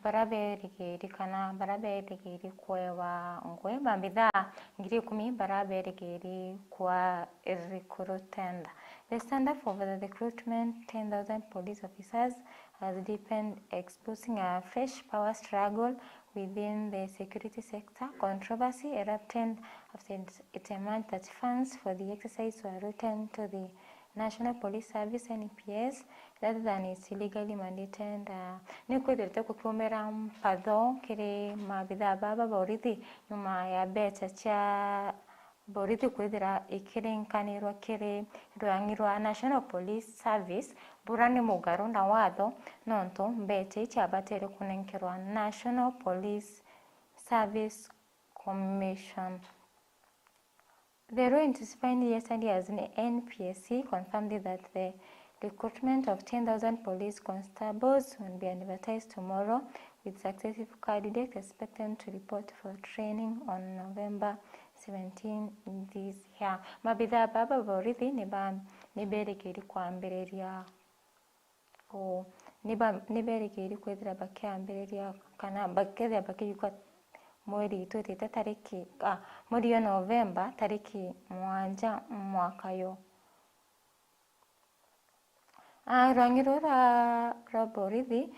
baraberigeri kana baraberigeri kwewa ngweba bidhaa ngiri 10 baraberigeri kwa recruitment. The standard for the recruitment 10,000 police officers has deepened, exposing a fresh power struggle within the security sector. Controversy erupted after it emerged that funds for the exercise were returned to the National Police Service NPS rather than its illegally mandated. Ni kwithirite kukiumira mpatho kiri maabithaa baba borithi nyuma ya mbeca cia borithi kwithira ikirinkanirwa kiri rwangi rwa National Police Service bura ni mugaru na watho nontu mbeca ichiabatire kunenkerwa National Police Service Commission. The law intensifying yesterday as the NPSC confirmed that the recruitment of 10,000 police constables will be advertised tomorrow, with successive candidates expected to report for training on November 17 this year. Mabithaa baba borithi niberekeri kwambiriria niberekeri kwithira bakiambiriria kana bakethia bakiyuka mweri tutite tariki mweri wa Novemba tariki 7 mwaka yo. Rwangi rwa borithi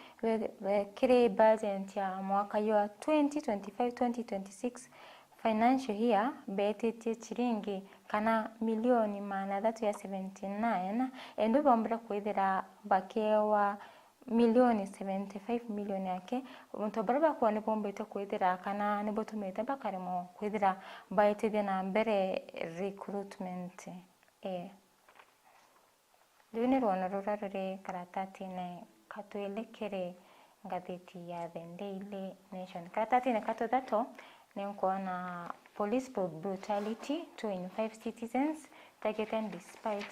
kiri budget ya mwaka yo 2025-2026 financial year betete chiringi kana milioni 379 endo bombra kwithira bakewa milioni 75 milioni yake muntu baraba kwa ni bombete kwithira kana ni botumete bakaremo kwithira baitide na mbere recruitment Dune rwana rurarure karatatine katwelekere ngatheti ya The Daily Nation. Karatatine katothato na police brutality 2 in 5 citizens targeted despite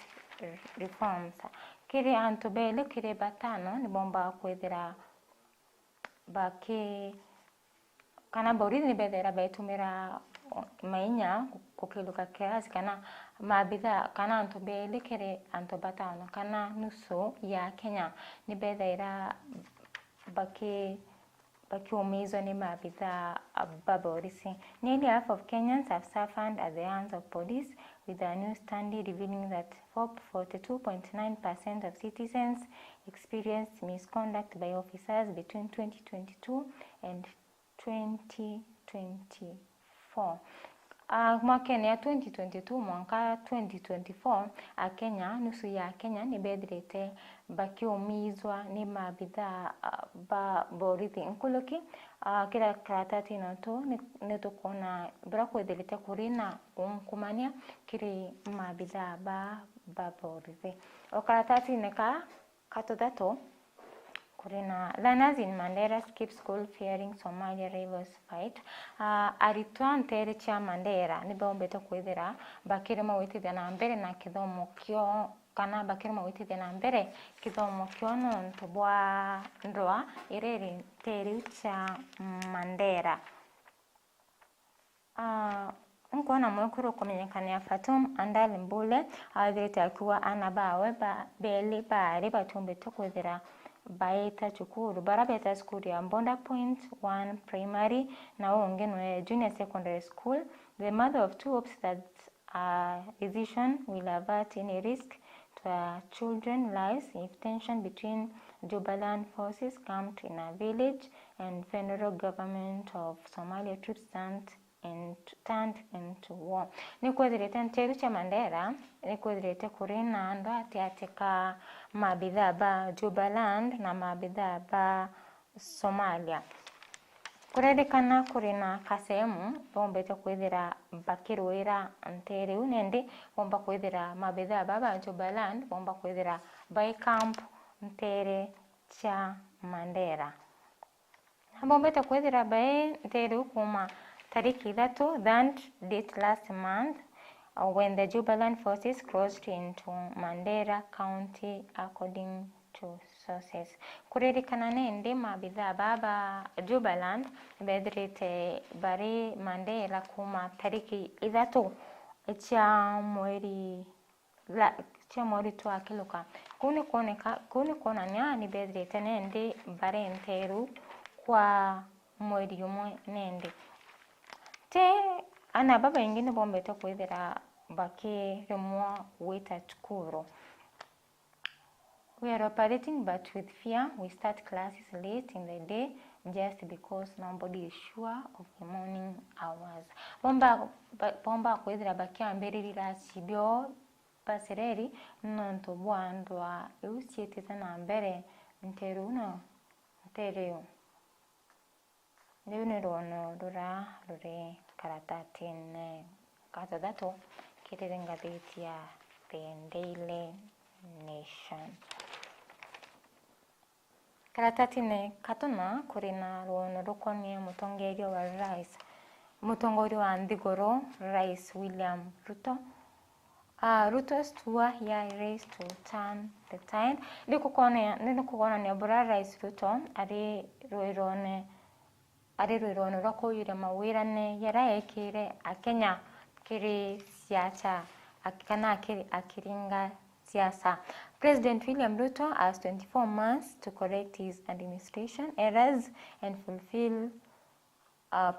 reforms. Kiri antobele kiri batano ni bomba kwethira baki kana borithi ni bethera baitumira mainya kukiluka kiasi kana mabithaa kana antobele kiri antobatano kana nusu ya Kenya ni bethera baki umizwa ni mabithaa baborisi. Nearly half of Kenyans have suffered at the hands of police, with a new study revealing that 42.9% of citizens experienced misconduct by officers between 2022 and 2024. Mwaka ya 2022 mwaka 2024 Kenya nusu ya Kenya ni bedrete bakiumizwa ni mabithaa borithi nkuluki kira karatati nato netukona bra kwethelete kurina kumania kiri mabithaa borithi okaratati neka katothato kurina learners in Mandera skip school fearing Somalia rivals fight. Aritwan tere cha Mandera ni bombete kwithira bakire mawitithia na mbere na kithomo kio kana bakire mawitithia na mbere kithomo kio nontu bwa ndwa ireri tere cha Mandera. Nkona mwekuru kumenyekania Fatum Andali Mbule awethirite akiwa anabawe beli bari batumbete kwithira baita chukuru barabeta school ya Mbonda Point 1 primary na ongenwe junior secondary school. The mother of two hopes that decision will avert any risk to children's lives if tension between Jubaland forces camped in a village and federal government of Somalia troops turned into war. Ni kwethirite nteru cha Mandera ni kwethirite kurina andu atiatika mabithaa ba Jubaland na mabithaa ba Somalia. Kuredekana kurina kasemu bombete kwithira bakirwira nteru nende bomba kwithira mabithaa ba Jubaland bomba kwithira by camp ntere cha Mandera. Bombete kwithira by nteru kuma tariki 3 that date last month when the Jubaland forces crossed into Mandera County according to sources. Kuririkana nende mabithaa baba Jubaland bedrite bari Mandera kuma tariki 3 cha mweri twakiluka kuni kuonania ni bedrite nende bari nteru kwa mweri umwe nende te ana baba ingine bombete kwithira bakiremwa gwita cukuru. We are operating but with fear. We start classes late in the day just because nobody is sure of the morning hours. Bomba kwithira bakiambirira cibio basereri nonto bwandwa eucietete na mbere nteruno ntereo ndio rono rure karatatine katadato kirire ngatheti ya The Daily Nation. Karatatine katona kurina rono rukonie mutongerio wa rais mutongorio wa ndigoro Rais William Ruto. Ruto's tour here raised to turn the tide. Ndikukona ni abura Rais Ruto ari roirone roko yure mawirane yara ekire akenya kiri siasa akana kiri akiringa siasa. President William Ruto has 24 months to correct his administration errors and fulfill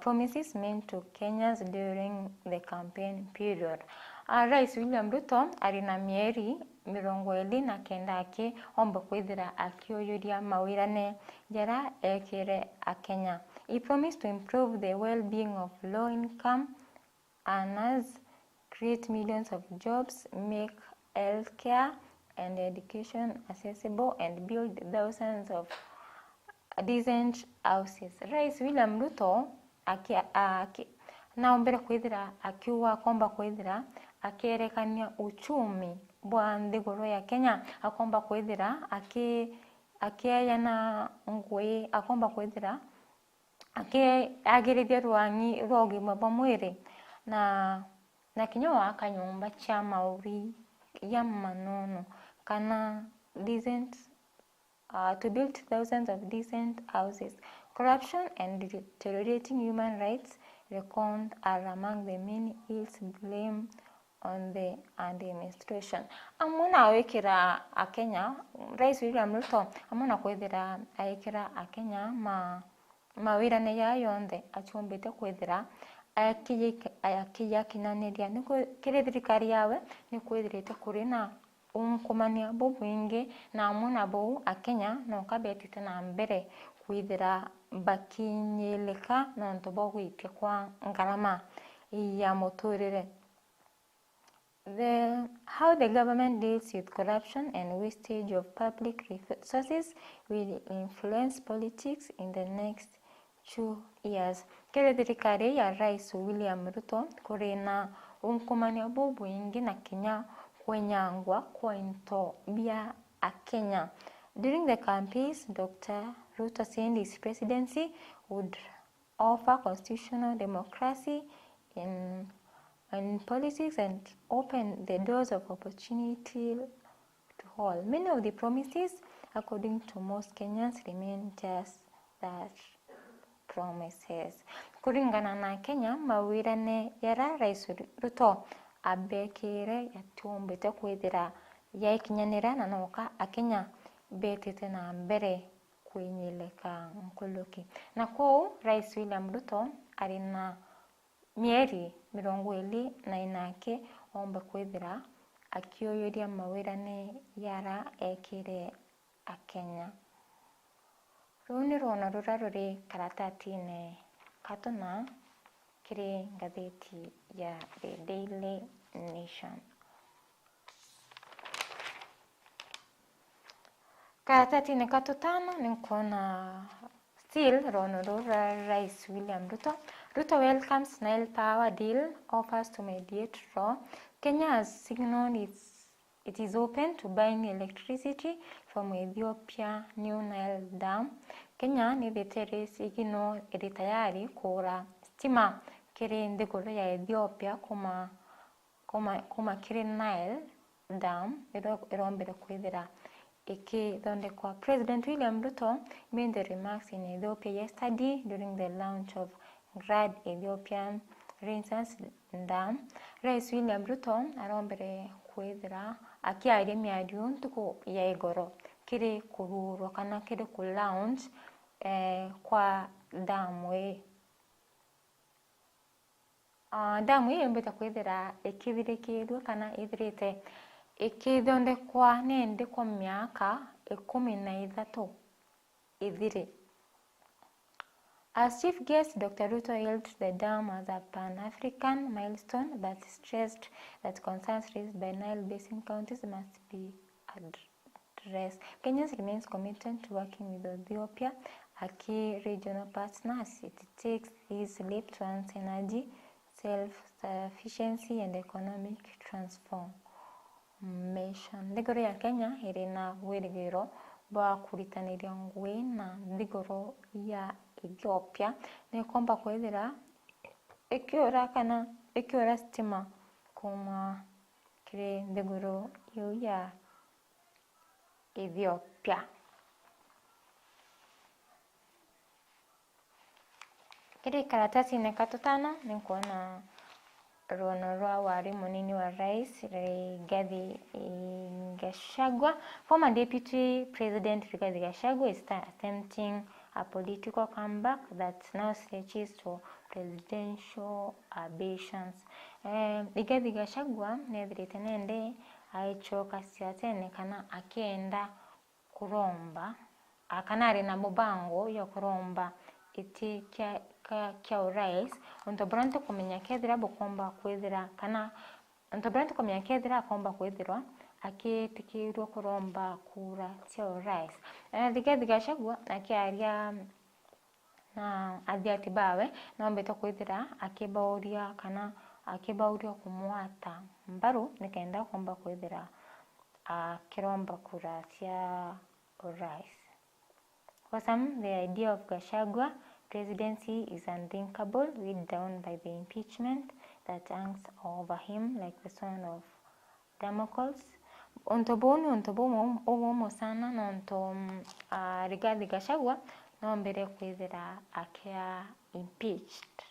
promises made to Kenyans during the campaign period. Rais William Ruto arina mieri 29 ake omba kwithira akioyuria mawirane jara ekire akenya. He promised to improve the well-being of low-income earners, create millions of jobs, make healthcare and education accessible, and build thousands of decent houses. Rais William Ruto naombera kwithira akiuga komba kwithira akerekania uchumi bwa ndigoro ya Kenya, akomba kwithira akiyana ngwe, akomba kwithira agirithia rwangi rogima bwa mwiri na kinyo akanyumba cha mauri ya manono kana decent to build thousands of decent houses. Corruption and deteriorating human rights reckoned are among the many ills blamed on the administration. Amuna wekira akenya Rais William Ruto amuna kwithira aikira akenya mawirane ya yonde achumbite kwithira akija kinaniria niko kire thirikari yawe ni kwithirite kuri na kumania bubwingi na amuna bo akenya no kabetite na mbere kwithira bakinyeleka nonto bogwite kwa ngarama ya muturire. How the government deals with corruption and wastage of public resources will influence politics in the next 2 years. Kile thirikari ya Rais William Ruto kurina unkumania bubwingi na Kenya kwenyangwa kwa into bia a Kenya. During the campaigns, Dr. Ruto said his presidency would offer constitutional democracy in politics and open the doors of opportunity to all. Many of the promises, according to most Kenyans, remain just that, promises. Kuringana na Kenya, mawirane yara Rais Ruto abekire yatumbite kwithira yaikinyanira na noka akenya betete na mbere kwinyileka nkuluki. Na kou Rais William Ruto arina mieri 29 omba kwithira akioyoria mawirane yara ekire akenya. Runi rona ruri karatatine katona kiri ngatheti ya The Daily Nation. Karatatine katotano nikona still rona Rais William Ruto. Ruto welcomes Nile Power deal, offers to mediate raw. Kenya has signaled it is open to buying electricity from Ethiopia new Nile Dam. Kenya ni thetere sigino tayari kura stima kiri ndigoro ya Ethiopia kuma kiri Nile Dam irombere kwithira ikithondekwa. President William Ruto made the remarks in Ethiopia yesterday during the launch of Grand Ethiopian Renaissance Dam. Rais William Ruto arombere kwithira akiaria miario ntuku ya igoro kiri kururo kana kiri ku launch kwa damu damu yombeta kwithira ikithirikirwe kana ithirite ikithondekwa nende kwa miaka 13 ithire. As chief guest, Dr. Ruto hailed the dam as a Pan-African milestone but stressed that concerns raised by Nile Basin counties must be addressed. Kenya remains committed to working with Ethiopia, a key regional partner, as it takes this leap towards energy self-sufficiency and economic transformation. Thiguru ya Kenya iri na wirigiro bwa kuritaniria ngui na thiguru ya Ethiopia ni kwamba kwethira ikiura stima kuma kiri thiguru yu ya Ethiopia. Kiri karatasi ne katutana ni kuona ruono rwa wari munini wa rais Rigathi Gachagua. Former Deputy President Rigathi Gachagua is attempting a political comeback that now stretches to presidential ambitions. Rigathi Gachagua nethirite nende aichoka siatene kana akienda kuromba kana ari na mubango ya kuromba iti kia urais ontobrante kumenya kethira bokomba kwithira kana ontobrante kumenya kethira akomba kwithirwa akitikirwo kuromba kura cia urais. Rigathi Gachagua akiaria na athiati bawe nombeta kwithira akibauria kana akibauria kumwata mbaru nikaenda komba kwithira akiromba kura cia urais. For some, the idea of Gachagua presidency is unthinkable, weighed down by the impeachment that hangs over him like the son of Damocles. Ontobomo sana nonto Rigathi Gachagua no mbere kwithira akia impeached.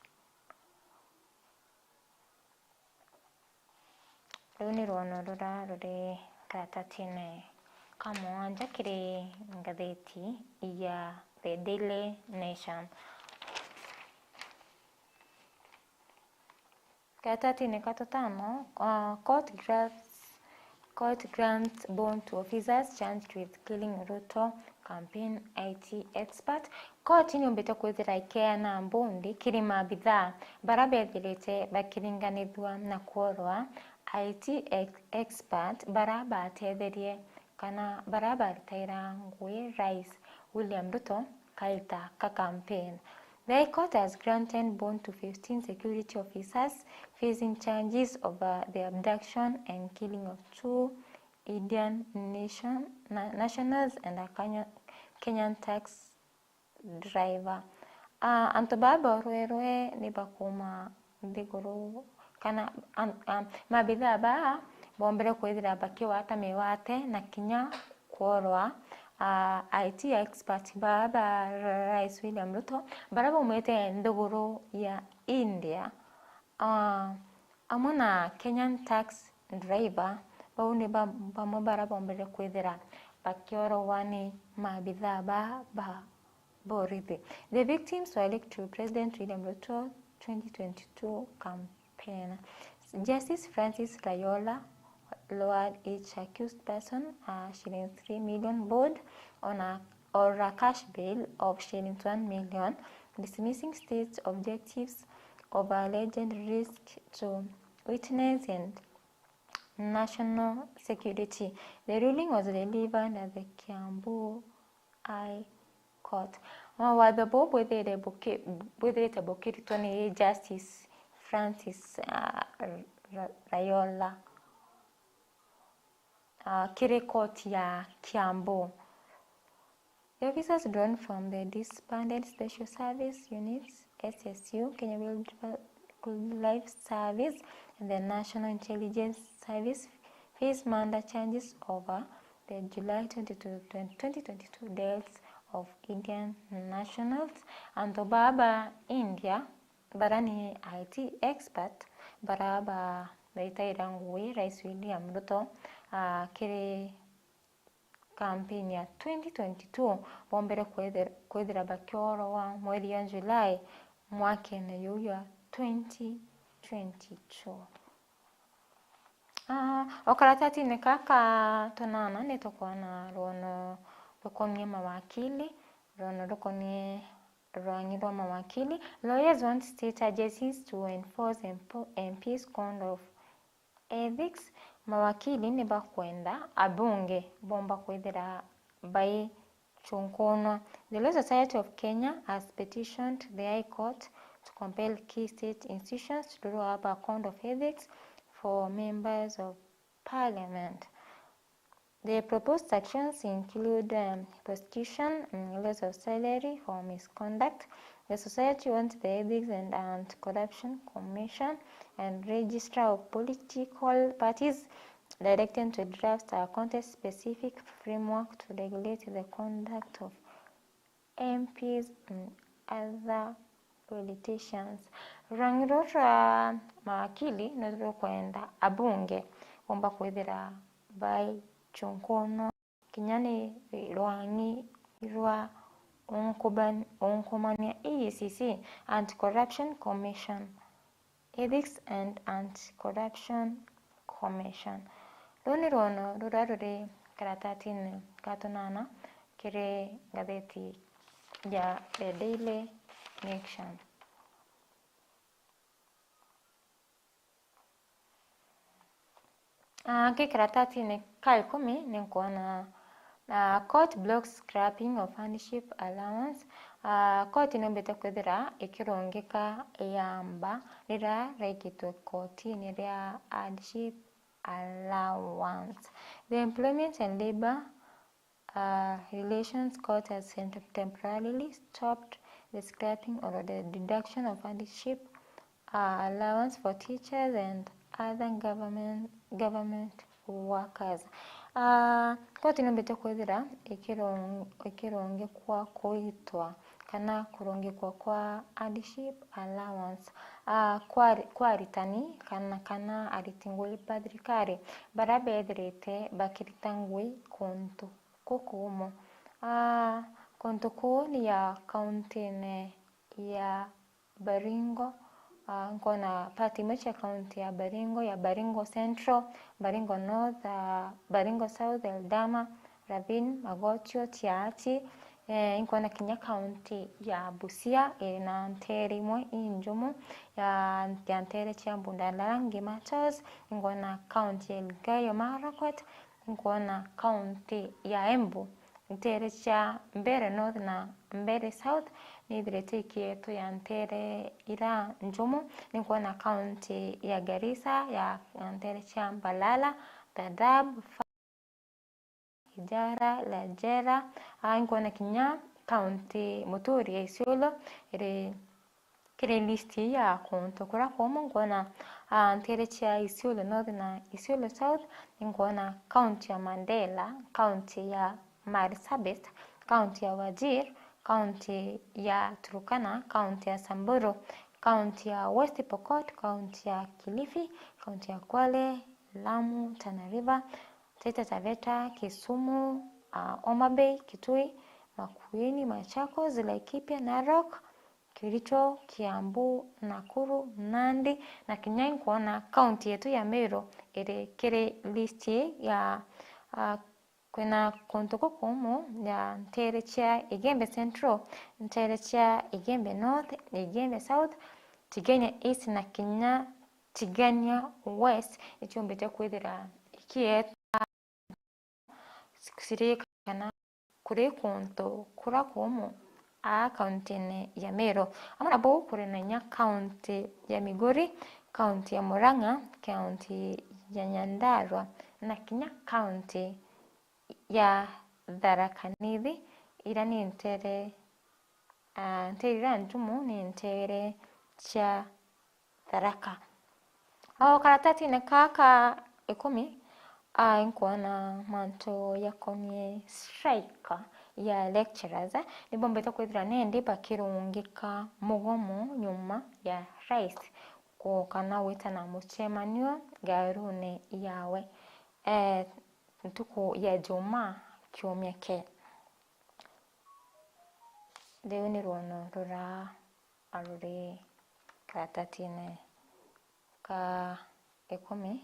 Runi ruono ruri karatatine kamwanja kiri ngatheti ya The Daily Nation. Karatati katutano, court grants bond to officers charged with killing Ruto campaign IT expert. Court niombete kwithira ikeana bondi kiri mabithaa barabethirite bakiringanithwa na kuorwa IT expert barabatetherie kana barabaritaira ngui rais William Ruto kaita ka campaign. The High Court has granted bond to 15 security officers facing charges over the abduction and killing of 2 Indian nationals and a Kenyan tax driver. Antobaba rwerwe ni bakuma thiguru kana mabithaa ba bombere kwithira bakiwata miwate na kinya kuorwa IT expert baba rais William Ruto baraba umete ndogoro ya India amona Kenyan tax driver baune bamobara bombere kwithira bakioro wani mabithaa ba borithi. The victims were linked to President William Ruto 2022 campaign. Justice Francis Rayola lowered each accused person shilling 3 million bond on a cash bail of shilling 1 million, dismissing state's objectives of alleged risk to witness and national security. The ruling was delivered at the Kiambu High Court. Watho bo bwethire bukiritwo ni Justice Francis Rayola kiri court ya Kiambu. The officers drawn from the disbanded Special Service Units SSU, Kenya Wildlife Service, and the National Intelligence Service face murder charges over the July 2022 deaths of Indian nationals. And Baba India barani IT expert baraba baitaira ngui Rais William Ruto kiri campaign ya 2022 bombere kwethira bakioro wa mweri ya Julai mwaka na yuya 2022. Okaratati kaka tonana nitokwana rono rukonie mawakili rono rukonie rwangirwa mawakili. Lawyers want state agencies to enforce MP's code of ethics. Mawakili ni bakwenda abunge bomba kwethira bai chunkono. The Law Society of Kenya has petitioned the High Court to compel key state institutions to draw up a code of ethics for members of parliament. The proposed actions include prosecution, loss of salary for misconduct. The society wants the Ethics and Anti-Corruption Commission and Registrar of Political Parties directed to draft a context-specific framework to regulate the conduct of MPs and other politicians. Rangirora mawakili notro kwenda abunge omba kwethira bai chunkono kinyane rwangi rwa onkomania EACC Anti-Corruption Commission, Ethics and Anti-Corruption Commission. Loni rono rurarure karatatine katonana kire gazeti ya The Daily Nation. Karatati ni kalkumi ni kuona court blocks scrapping of handship allowance. Court inombeta kwethira ikirongeka yamba rira rekitwe koti ni ria handship allowance. The Employment and Labor Relations Court has temporarily stopped the scrapping or the deduction of handship allowance for teachers and other government workers. Koti inombeta kwethira ikirongekwa kuitwa kana kurongekwa kwa handship allowance kwa ritani kana aritinguli padrikari barabethirite bakiritangwe konto kokumo. Konto ko ni ya kaunti ya Baringo. Nkona pati mecha kaunti ya Baringo Central, Baringo North, Baringo South, Eldama, Ravin, Magotio, Tiati. Nkona Kinya kaunti ya Busia na Nteri mwe injumu ya Ntere chia Bundalangi Matos. Nkona kaunti ya Elgeyo Marakwet. Nkona kaunti ya Embu Ntere chia Mbere North na Mbere South. Nithirite kietu ya Ntere ira njumu. Nkona kaunti ya Garissa ya Ntere chia Mbalala, Dadaab, Ijara, Lajera. Nkona Kinya kaunti Muturi ya Isiolo kire listi ya konto kura komo. Nkona Ntere chia Isiolo North na Isiolo South. Nkona kaunti ya Mandela, kaunti ya Marsabit, kaunti ya Wajir, kaunti ya Turkana, kaunti ya Samburu, kaunti ya West Pokot, kaunti ya Kilifi, kaunti ya Kwale, Lamu, Tana River, Taita Taveta, Kisumu, Homa Bay, Kitui, Makueni, Machakos, Laikipia, Narok, Kericho, Kiambu, Nakuru, Nandi na Kinyai. Kuona kaunti yetu ya Meru kire listi ya kuna konto kokumu ya Ntere chia Igembe Central, Ntere chia Igembe North, Igembe South, Tigania East na Kinya Tigania West. Ichombete kwethira ikieta sirika kana kure konto kura komu kaunti ya Meru. Amana bo kure na kaunti ya Migori, kaunti ya Murang'a, kaunti ya Nyandarua na Kinya kaunti ya Tharaka Nithi. Ira ni Ntere ira njumu ni Ntere cha Tharaka. Karatati ne kaka 10 nkuona manto yakonie strike ya lecturers. Nibombeta kwithira nende bakirungika mugomo nyuma ya rais kana wita na muchemanio garune yawe ntuku ya Juma kiumia ke riu ni ruono rura aruri karatatine ka 10.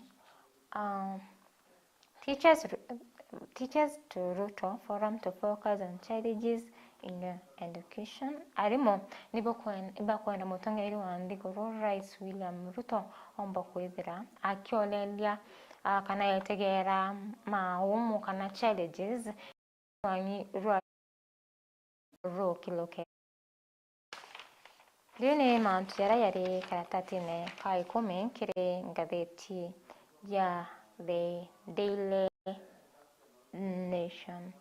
Teachers to Ruto forum to focus on challenges in education. Arimo nibakwenda mutongeri wa ndiguru Rais William Ruto omba kwithira akiolelia kana yetegera maumu kana challenges wanyi ro kiloke. Riu ni mantu yara yari karatatine ka 10 kiri ngatheti ya The Daily Nation.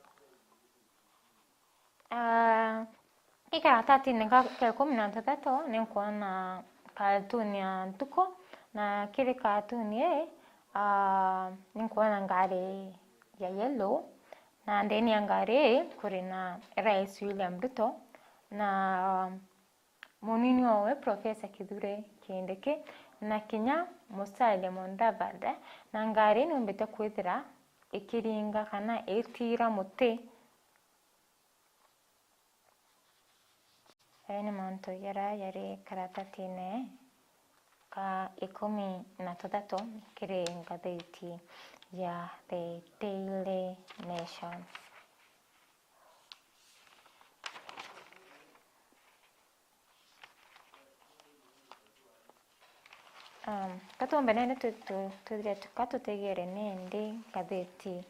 Ikaratati ka 13 ni kuona katuni ya ntuko na kiri katuni ni kuona ngari ya yellow na ndeni ya ngari kuri na Rais William Ruto na munini wawe Profesa Kithure Kindiki na Kenya Musalia Mudavadi na ngari ni umbite kwithira ikiringa kana itira muti. Ni mantu yari karatatine ka 13 kiri ngatheti ya The Daily Nation. Katombe nene tuthire tukatutegere nindi ngatheti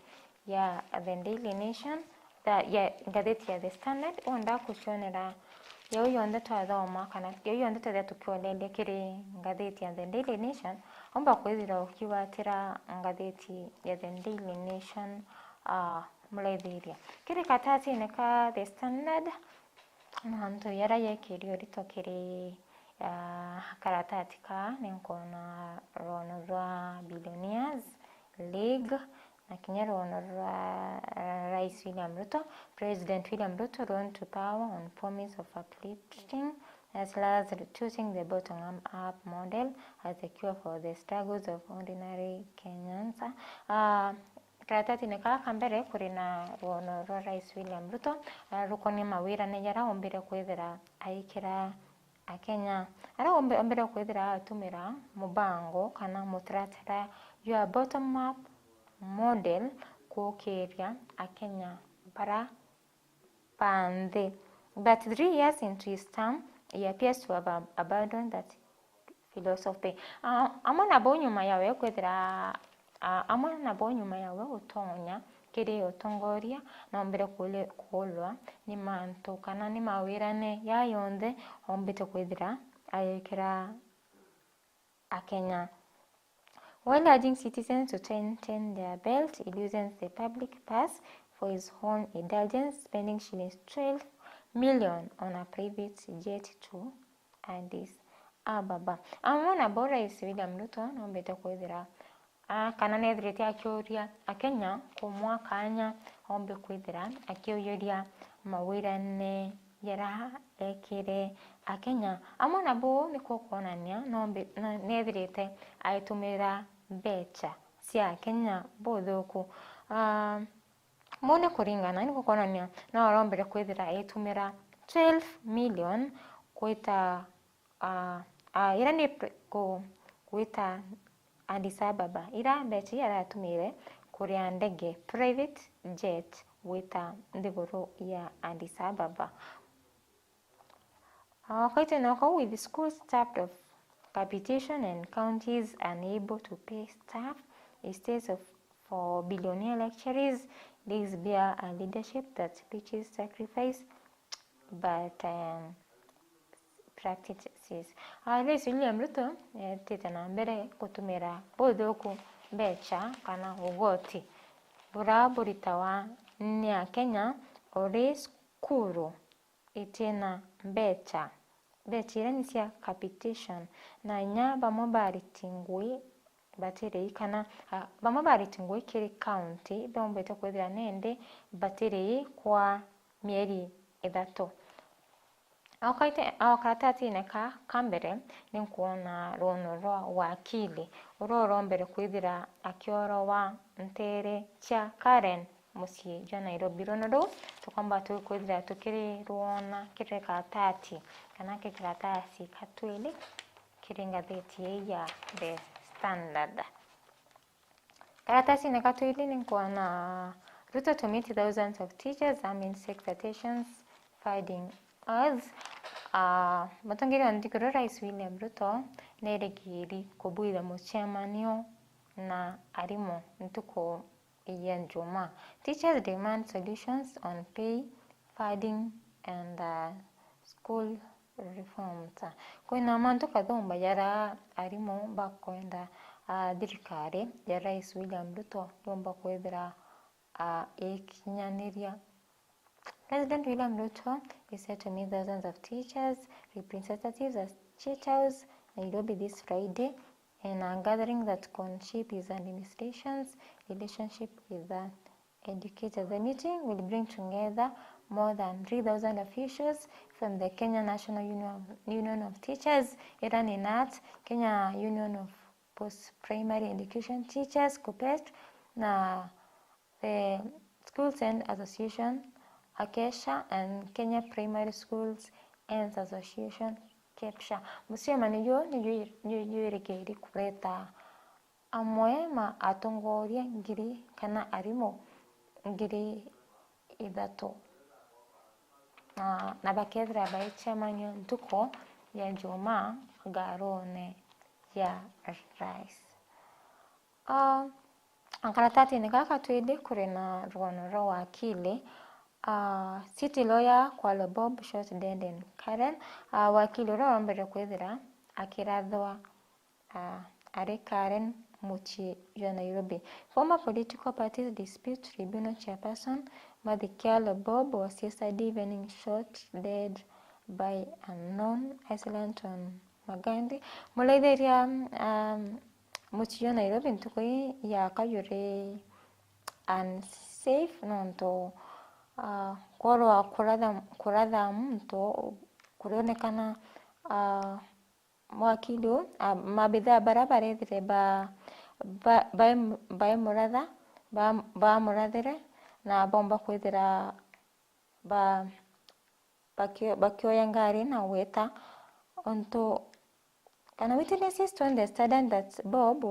ya The Daily Nation ya ngatheti ya The Standard onda kucionera yau yonde twathoma kana yau yonde twethia tukiolelia kiri ngatheti ya The Daily Nation omba kwithira ukiwatira ngatheti ya The Daily Nation mulethiria kiri katatine ka The Standard mantu yara yekirio rito kiri karatati ka ninkona rono rwa Billionaires League na kinya rono rwa Rais William Ruto, President William Ruto run to power on promise of uplifting as well as reducing the bottom-up model as a cure for the struggles of ordinary Kenyans. Karatati ni kaka mbere kuri na rono rwa Rais William Ruto rukoni mawira ne yara ombire kwithira aikira Akenya ara ombere kwithira atumira mubango kana mutaratara ya bottom up model kukiria Akenya para pande. But 3 years into his term he appears to have abandoned that philosophy. Amana bonyuma yawe kwithira amana bonyuma yawe utonya kiri utongoria na ombere kulwa ni mantu kana ni mawirane ya yonde ombite kwithira ayekera Akenya. While urging citizens to tighten their belt, he loosens the public purse for his own indulgence, spending shillings 12 million on a private jet to Addis Ababa. Amona bora isi William Ruto nombete kwithira kana nethirite akioria Akenya kumwaka anya ombe kwithira akioria mawirane yara ekire Akenya. Amona bo niko kuonania nombe nethirite aitumira mbeca cia Kenya bothuku mone kuringana niko kuonania na arombere kwithira aitumira 12 million kwita ira ni kwita Addis Ababa ira mbeca aratumire kuria ndege private jet wita ndiguru ya Addis Ababa. With the school staffed of capitation and counties unable to pay staff, estates for billionaire lecturers, these bear a leadership that preaches sacrifice but practices. Rais William Ruto tete na mbere kutumira bothuku mbeca kana ugoti buritawa ni Akenya ori skuru itina mbeca ira ni cia capitation na nya bamwe baritingwi batire kana bamwe baritingwi kiri county bombete kwithira nende batire kwa mieri 3. Akatatine ka kambere ni kuona rono rwa wakili urorombere kwithira akioro wa ntere cha Karen musi jwa Nairobi rono tukwamba tukwithira tukiri ruona kire katati kana kiratasi katwili kiri ngatheti ya The Standard. Karatasi na katwili ni kuona Ruto to meet thousands of teachers amid expectations finding us. Matongeri andikiro Rais William Ruto neregiri kubuira muchemanio na arimo ntuko iya njuma. Teachers demand solutions on pay, funding and school reforms. Kuna mantu kadhomba yara arimo bakwenda thirikari ya Rais William Ruto yomba kwethira ekinyaneria. President William Ruto is set to meet thousands of teachers, representatives at State House, Nairobi this Friday, in a gathering that can shape his administration's relationship with the educators. The meeting will bring together more than 3,000 officials from the Kenya National Union of Teachers, Iran Inat, Kenya Union of Post-Primary Education Teachers, KUPET, the Schools End Association, Akesha, and Kenya Primary Schools Ends Association, KEPSHA. Musema niyo regeri kureta amwe ma atongoria ngiri kana arimo ngiri ithato na bakethra baichemanyo ntuko ya juma garone ya rais. Ankaratati ni kaka twende kuri na ruono wakili city lawyer kwa Bob shot dead in Karen. Wakili ro mbere kwethira akirathwa are Karen muchi ya Nairobi. Former political parties dispute tribunal chairperson Madhikialo Bob was yesterday evening shot dead by unknown assailant on Magandi. Mulaitheria muchi ya Nairobi ntuko ya kayure unsafe nonto koro kuratha mtu kurionekana mwakilu mabitha barabara ethire ba murathire na bomba kwithira bakioya ngari na weta onto. Can witnesses told the Standard that Bob,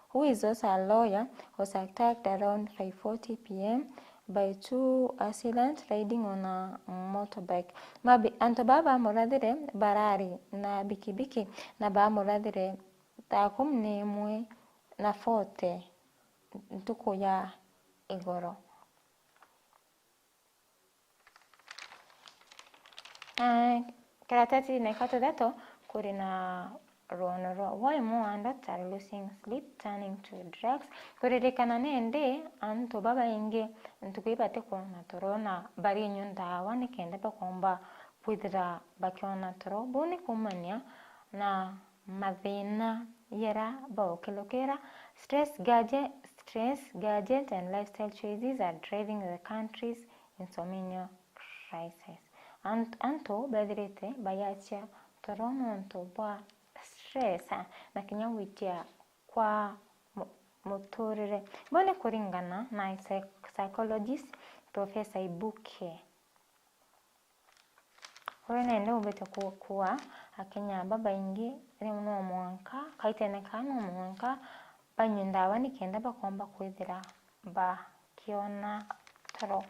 who is also a lawyer, was attacked around 5:40 p.m. by two assailants riding on a motorbike. Anto baba muradhire barari na bikibiki na ba muradhire takum nemwe na forte ntuko ya igoro. Karatati na kato dato kuri na why more adults are losing sleep turning to drugs. Kuririkana nende anto baba inge ntukuipate kuona toro na bari nyunda wani kende bakomba kwithira bakiona toro boni kumania na mathina yera baokilokera. Stress, gadget and lifestyle choices are driving the country's insomnia crisis. Anto badirete bayacha toro nonto ba stress na kinyawitia kwa motorere bone kuringana na psychologist Professor Ibuke. Wene ndo ubete kuwa akenya baba ingi ni uno mwanka kaiteneka no mwanka banyindawa ni kenda bakomba kwithira ba kiona taro.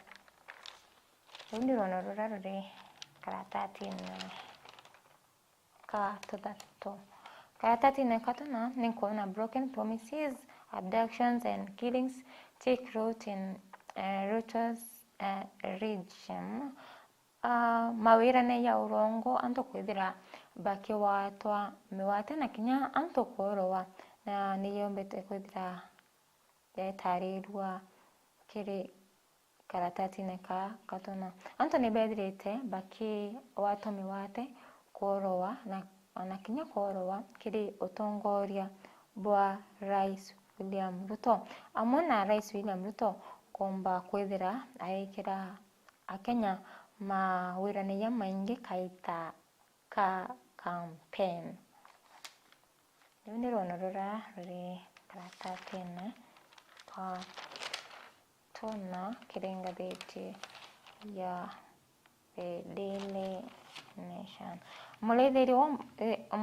Ndi rono rurarure karatati na katodato. Karatati na katona ni kuona broken promises, abductions and killings take root in Ruto's region. Mawira ne ya urongo anto kwithira baki watwa miwate na kinya anto korowa na niyombete kwithira tarirwa kiri karatati na katona anto ne bedrete baki watwa miwate korowa na kinya korowa kiri utongoria bwa Rais William Ruto. Amona Rais William Ruto komba kwithira aikira akenya mawira ne ya maingi kaita ka campaign. Ndi rono rura karatati na tona kiri ngatheti ya The Daily Nation.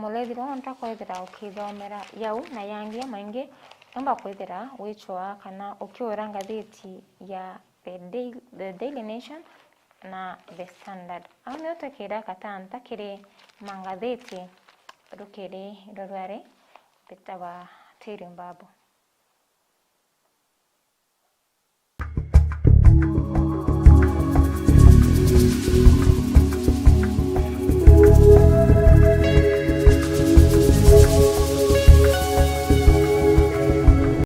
Mulethirwo ntakwethira ukithomera yau na yangi maingi amba kwethira wichwa kana ukiura ngatheti ya The Daily Nation na The Standard. Au ni utakira katanta kiri mangatheti rukiri rorware bitaba tiri MBAABU.